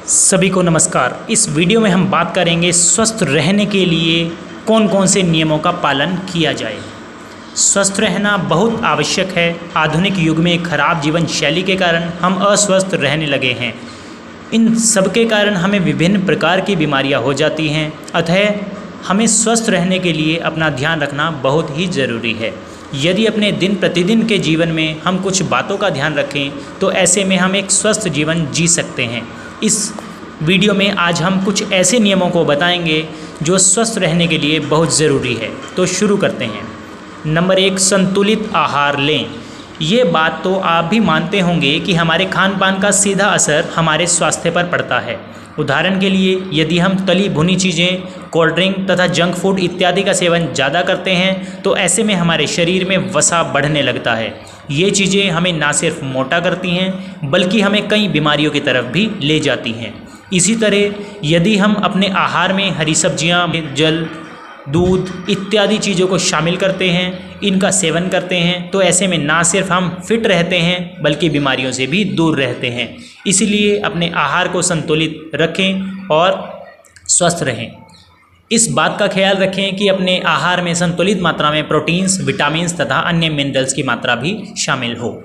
सभी को नमस्कार। इस वीडियो में हम बात करेंगे स्वस्थ रहने के लिए कौन कौन से नियमों का पालन किया जाए। स्वस्थ रहना बहुत आवश्यक है। आधुनिक युग में खराब जीवन शैली के कारण हम अस्वस्थ रहने लगे हैं। इन सब के कारण हमें विभिन्न प्रकार की बीमारियां हो जाती हैं। अतः हमें स्वस्थ रहने के लिए अपना ध्यान रखना बहुत ही ज़रूरी है। यदि अपने दिन प्रतिदिन के जीवन में हम कुछ बातों का ध्यान रखें तो ऐसे में हम एक स्वस्थ जीवन जी सकते हैं। इस वीडियो में आज हम कुछ ऐसे नियमों को बताएंगे जो स्वस्थ रहने के लिए बहुत ज़रूरी है। तो शुरू करते हैं। नंबर 1, संतुलित आहार लें। ये बात तो आप भी मानते होंगे कि हमारे खान पान का सीधा असर हमारे स्वास्थ्य पर पड़ता है। उदाहरण के लिए यदि हम तली भुनी चीज़ें, कोल्ड ड्रिंक तथा जंक फूड इत्यादि का सेवन ज़्यादा करते हैं तो ऐसे में हमारे शरीर में वसा बढ़ने लगता है। ये चीज़ें हमें ना सिर्फ मोटा करती हैं बल्कि हमें कई बीमारियों की तरफ भी ले जाती हैं। इसी तरह यदि हम अपने आहार में हरी सब्जियां, जल, दूध इत्यादि चीज़ों को शामिल करते हैं, इनका सेवन करते हैं तो ऐसे में ना सिर्फ हम फिट रहते हैं बल्कि बीमारियों से भी दूर रहते हैं। इसलिए अपने आहार को संतुलित रखें और स्वस्थ रहें। इस बात का ख्याल रखें कि अपने आहार में संतुलित मात्रा में प्रोटीन्स, विटामिन्स तथा अन्य मिनरल्स की मात्रा भी शामिल हो।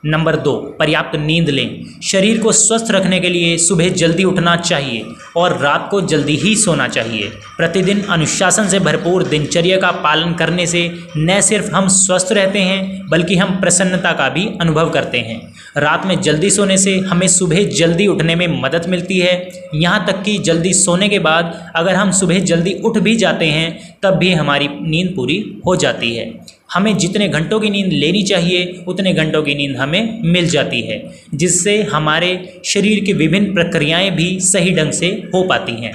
नंबर 2, पर्याप्त नींद लें। शरीर को स्वस्थ रखने के लिए सुबह जल्दी उठना चाहिए और रात को जल्दी ही सोना चाहिए। प्रतिदिन अनुशासन से भरपूर दिनचर्या का पालन करने से न सिर्फ हम स्वस्थ रहते हैं बल्कि हम प्रसन्नता का भी अनुभव करते हैं। रात में जल्दी सोने से हमें सुबह जल्दी उठने में मदद मिलती है। यहाँ तक कि जल्दी सोने के बाद अगर हम सुबह जल्दी उठ भी जाते हैं तब भी हमारी नींद पूरी हो जाती है। हमें जितने घंटों की नींद लेनी चाहिए उतने घंटों की नींद हमें मिल जाती है, जिससे हमारे शरीर की विभिन्न प्रक्रियाएं भी सही ढंग से हो पाती हैं।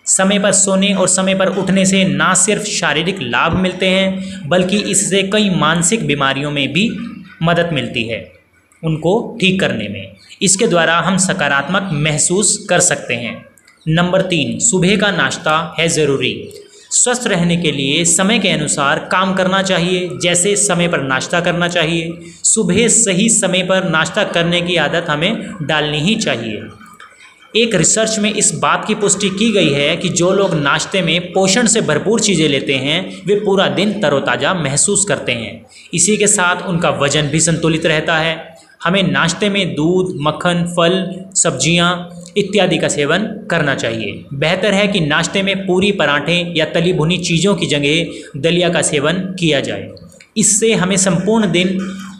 समय पर सोने और समय पर उठने से ना सिर्फ शारीरिक लाभ मिलते हैं बल्कि इससे कई मानसिक बीमारियों में भी मदद मिलती है उनको ठीक करने में। इसके द्वारा हम सकारात्मक महसूस कर सकते हैं। नंबर 3, सुबह का नाश्ता है ज़रूरी। स्वस्थ रहने के लिए समय के अनुसार काम करना चाहिए, जैसे समय पर नाश्ता करना चाहिए। सुबह सही समय पर नाश्ता करने की आदत हमें डालनी ही चाहिए। एक रिसर्च में इस बात की पुष्टि की गई है कि जो लोग नाश्ते में पोषण से भरपूर चीज़ें लेते हैं वे पूरा दिन तरोताज़ा महसूस करते हैं। इसी के साथ उनका वजन भी संतुलित रहता है। हमें नाश्ते में दूध, मक्खन, फल, सब्जियां इत्यादि का सेवन करना चाहिए। बेहतर है कि नाश्ते में पूरी, पराठे या तली भुनी चीज़ों की जगह दलिया का सेवन किया जाए। इससे हमें संपूर्ण दिन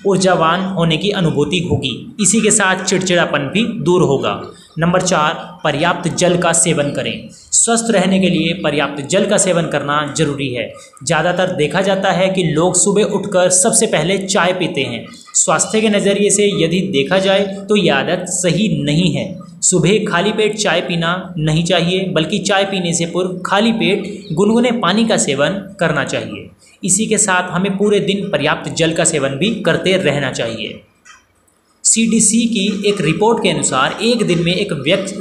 ऊर्जावान होने की अनुभूति होगी। इसी के साथ चिड़चिड़ापन भी दूर होगा। नंबर 4, पर्याप्त जल का सेवन करें। स्वस्थ रहने के लिए पर्याप्त जल का सेवन करना जरूरी है। ज़्यादातर देखा जाता है कि लोग सुबह उठकर सबसे पहले चाय पीते हैं। स्वास्थ्य के नज़रिए से यदि देखा जाए तो यह आदत सही नहीं है। सुबह खाली पेट चाय पीना नहीं चाहिए बल्कि चाय पीने से पूर्व खाली पेट गुनगुने पानी का सेवन करना चाहिए। इसी के साथ हमें पूरे दिन पर्याप्त जल का सेवन भी करते रहना चाहिए। CDC की एक रिपोर्ट के अनुसार एक दिन में एक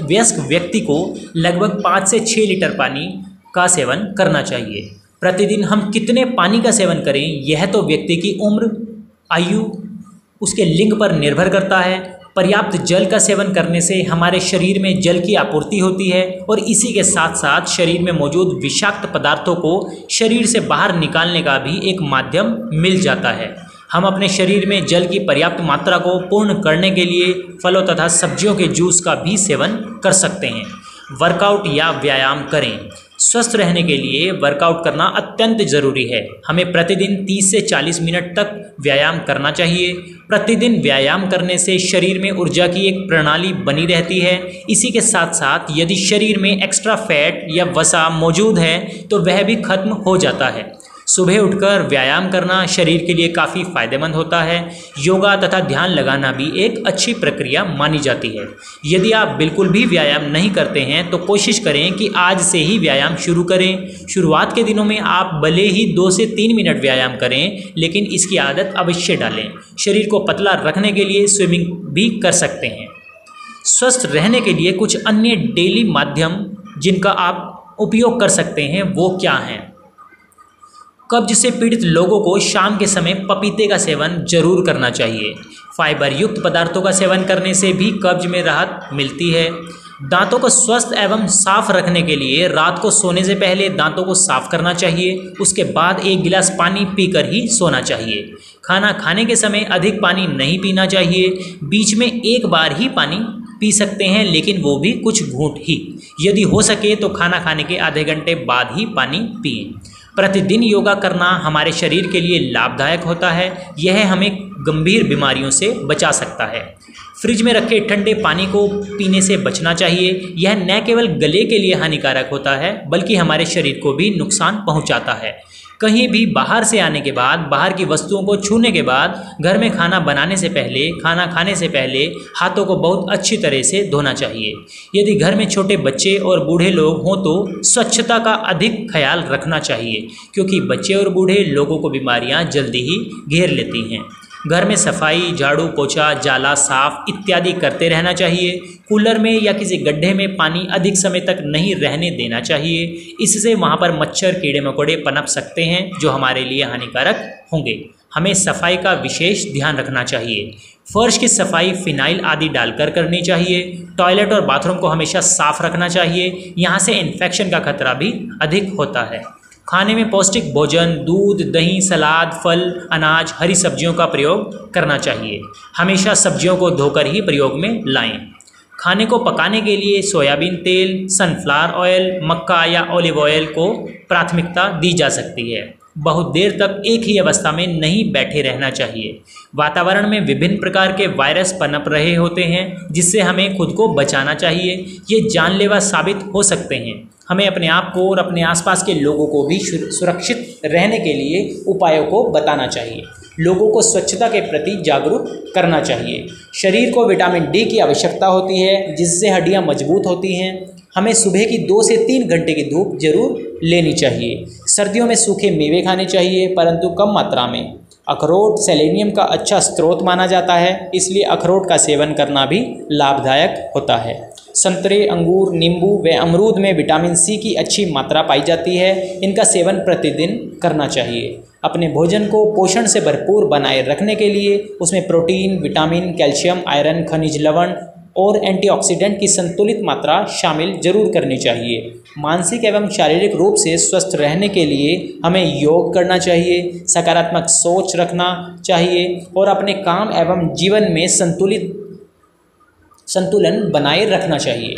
वयस्क व्यक्ति को लगभग 5 से 6 लीटर पानी का सेवन करना चाहिए। प्रतिदिन हम कितने पानी का सेवन करें यह तो व्यक्ति की उम्र, आयु, उसके लिंग पर निर्भर करता है। पर्याप्त जल का सेवन करने से हमारे शरीर में जल की आपूर्ति होती है और इसी के साथ साथ शरीर में मौजूद विषाक्त पदार्थों को शरीर से बाहर निकालने का भी एक माध्यम मिल जाता है। हम अपने शरीर में जल की पर्याप्त मात्रा को पूर्ण करने के लिए फलों तथा सब्जियों के जूस का भी सेवन कर सकते हैं। वर्कआउट या व्यायाम करें। स्वस्थ रहने के लिए वर्कआउट करना अत्यंत ज़रूरी है। हमें प्रतिदिन 30 से 40 मिनट तक व्यायाम करना चाहिए। प्रतिदिन व्यायाम करने से शरीर में ऊर्जा की एक प्रणाली बनी रहती है। इसी के साथ साथ यदि शरीर में एक्स्ट्रा फैट या वसा मौजूद है तो वह भी खत्म हो जाता है। सुबह उठकर व्यायाम करना शरीर के लिए काफ़ी फ़ायदेमंद होता है। योगा तथा ध्यान लगाना भी एक अच्छी प्रक्रिया मानी जाती है। यदि आप बिल्कुल भी व्यायाम नहीं करते हैं तो कोशिश करें कि आज से ही व्यायाम शुरू करें। शुरुआत के दिनों में आप भले ही 2 से 3 मिनट व्यायाम करें लेकिन इसकी आदत अवश्य डालें। शरीर को पतला रखने के लिए स्विमिंग भी कर सकते हैं। स्वस्थ रहने के लिए कुछ अन्य डेली माध्यम जिनका आप उपयोग कर सकते हैं वो क्या हैं? कब्ज से पीड़ित लोगों को शाम के समय पपीते का सेवन जरूर करना चाहिए। फाइबर युक्त पदार्थों का सेवन करने से भी कब्ज में राहत मिलती है। दांतों को स्वस्थ एवं साफ रखने के लिए रात को सोने से पहले दांतों को साफ करना चाहिए। उसके बाद 1 गिलास पानी पीकर ही सोना चाहिए। खाना खाने के समय अधिक पानी नहीं पीना चाहिए। बीच में एक बार ही पानी पी सकते हैं, लेकिन वो भी कुछ घूंट ही। यदि हो सके तो खाना खाने के आधे घंटे बाद ही पानी पिएं। प्रतिदिन योगा करना हमारे शरीर के लिए लाभदायक होता है। यह हमें गंभीर बीमारियों से बचा सकता है। फ्रिज में रखे ठंडे पानी को पीने से बचना चाहिए। यह न केवल गले के लिए हानिकारक होता है, बल्कि हमारे शरीर को भी नुकसान पहुंचाता है। कहीं भी बाहर से आने के बाद, बाहर की वस्तुओं को छूने के बाद, घर में खाना बनाने से पहले, खाना खाने से पहले हाथों को बहुत अच्छी तरह से धोना चाहिए। यदि घर में छोटे बच्चे और बूढ़े लोग हों तो स्वच्छता का अधिक ख्याल रखना चाहिए, क्योंकि बच्चे और बूढ़े लोगों को बीमारियां जल्दी ही घेर लेती हैं। घर में सफाई, झाड़ू पोछा, जाला साफ इत्यादि करते रहना चाहिए। कूलर में या किसी गड्ढे में पानी अधिक समय तक नहीं रहने देना चाहिए। इससे वहाँ पर मच्छर, कीड़े मकोड़े पनप सकते हैं, जो हमारे लिए हानिकारक होंगे। हमें सफाई का विशेष ध्यान रखना चाहिए। फर्श की सफाई फिनाइल आदि डालकर करनी चाहिए। टॉयलेट और बाथरूम को हमेशा साफ रखना चाहिए। यहाँ से इन्फेक्शन का खतरा भी अधिक होता है। खाने में पौष्टिक भोजन, दूध, दही, सलाद, फल, अनाज, हरी सब्जियों का प्रयोग करना चाहिए। हमेशा सब्जियों को धोकर ही प्रयोग में लाएं। खाने को पकाने के लिए सोयाबीन तेल, सनफ्लावर ऑयल, मक्का या ऑलिव ऑयल को प्राथमिकता दी जा सकती है। बहुत देर तक एक ही अवस्था में नहीं बैठे रहना चाहिए। वातावरण में विभिन्न प्रकार के वायरस पनप रहे होते हैं, जिससे हमें खुद को बचाना चाहिए। ये जानलेवा साबित हो सकते हैं। हमें अपने आप को और अपने आसपास के लोगों को भी सुरक्षित रहने के लिए उपायों को बताना चाहिए। लोगों को स्वच्छता के प्रति जागरूक करना चाहिए। शरीर को विटामिन डी की आवश्यकता होती है, जिससे हड्डियां मजबूत होती हैं। हमें सुबह की 2 से 3 घंटे की धूप जरूर लेनी चाहिए। सर्दियों में सूखे मेवे खाने चाहिए, परंतु कम मात्रा में। अखरोट सेलेनियम का अच्छा स्रोत माना जाता है, इसलिए अखरोट का सेवन करना भी लाभदायक होता है। संतरे, अंगूर, नींबू व अमरूद में विटामिन सी की अच्छी मात्रा पाई जाती है। इनका सेवन प्रतिदिन करना चाहिए। अपने भोजन को पोषण से भरपूर बनाए रखने के लिए उसमें प्रोटीन, विटामिन, कैल्शियम, आयरन, खनिज लवण और एंटीऑक्सीडेंट की संतुलित मात्रा शामिल जरूर करनी चाहिए। मानसिक एवं शारीरिक रूप से स्वस्थ रहने के लिए हमें योग करना चाहिए, सकारात्मक सोच रखना चाहिए और अपने काम एवं जीवन में संतुलन बनाए रखना चाहिए।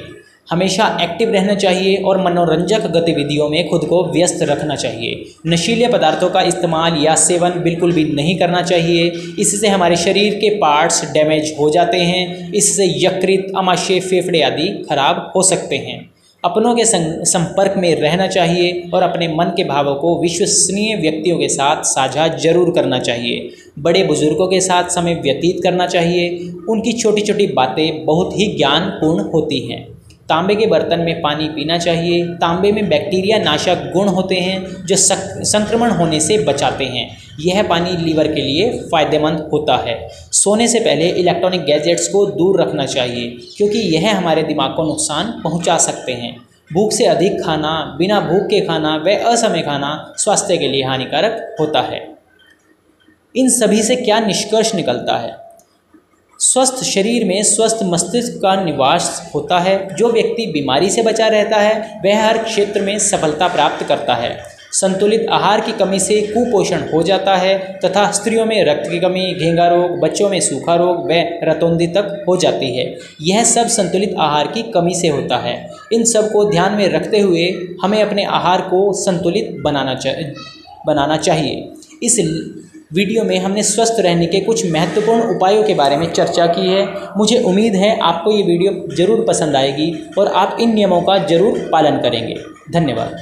हमेशा एक्टिव रहना चाहिए और मनोरंजक गतिविधियों में खुद को व्यस्त रखना चाहिए। नशीले पदार्थों का इस्तेमाल या सेवन बिल्कुल भी नहीं करना चाहिए। इससे हमारे शरीर के पार्ट्स डैमेज हो जाते हैं। इससे यकृत, आमाशय, फेफड़े आदि खराब हो सकते हैं। अपनों के संपर्क में रहना चाहिए और अपने मन के भावों को विश्वसनीय व्यक्तियों के साथ साझा जरूर करना चाहिए। बड़े बुजुर्गों के साथ समय व्यतीत करना चाहिए। उनकी छोटी छोटी बातें बहुत ही ज्ञानपूर्ण होती हैं। तांबे के बर्तन में पानी पीना चाहिए। तांबे में बैक्टीरिया नाशक गुण होते हैं, जो संक्रमण होने से बचाते हैं। यह पानी लीवर के लिए फ़ायदेमंद होता है। सोने से पहले इलेक्ट्रॉनिक गैजेट्स को दूर रखना चाहिए, क्योंकि यह हमारे दिमाग को नुकसान पहुंचा सकते हैं। भूख से अधिक खाना, बिना भूख के खाना व असमय खाना स्वास्थ्य के लिए हानिकारक होता है। इन सभी से क्या निष्कर्ष निकलता है? स्वस्थ शरीर में स्वस्थ मस्तिष्क का निवास होता है। जो व्यक्ति बीमारी से बचा रहता है वह हर क्षेत्र में सफलता प्राप्त करता है। संतुलित आहार की कमी से कुपोषण हो जाता है तथा स्त्रियों में रक्त की कमी, घेंगा रोग, बच्चों में सूखा रोग व रतौंधी तक हो जाती है। यह सब संतुलित आहार की कमी से होता है। इन सब को ध्यान में रखते हुए हमें अपने आहार को संतुलित बनाना चाहिए। इस वीडियो में हमने स्वस्थ रहने के कुछ महत्वपूर्ण उपायों के बारे में चर्चा की है। मुझे उम्मीद है आपको ये वीडियो ज़रूर पसंद आएगी और आप इन नियमों का ज़रूर पालन करेंगे। धन्यवाद।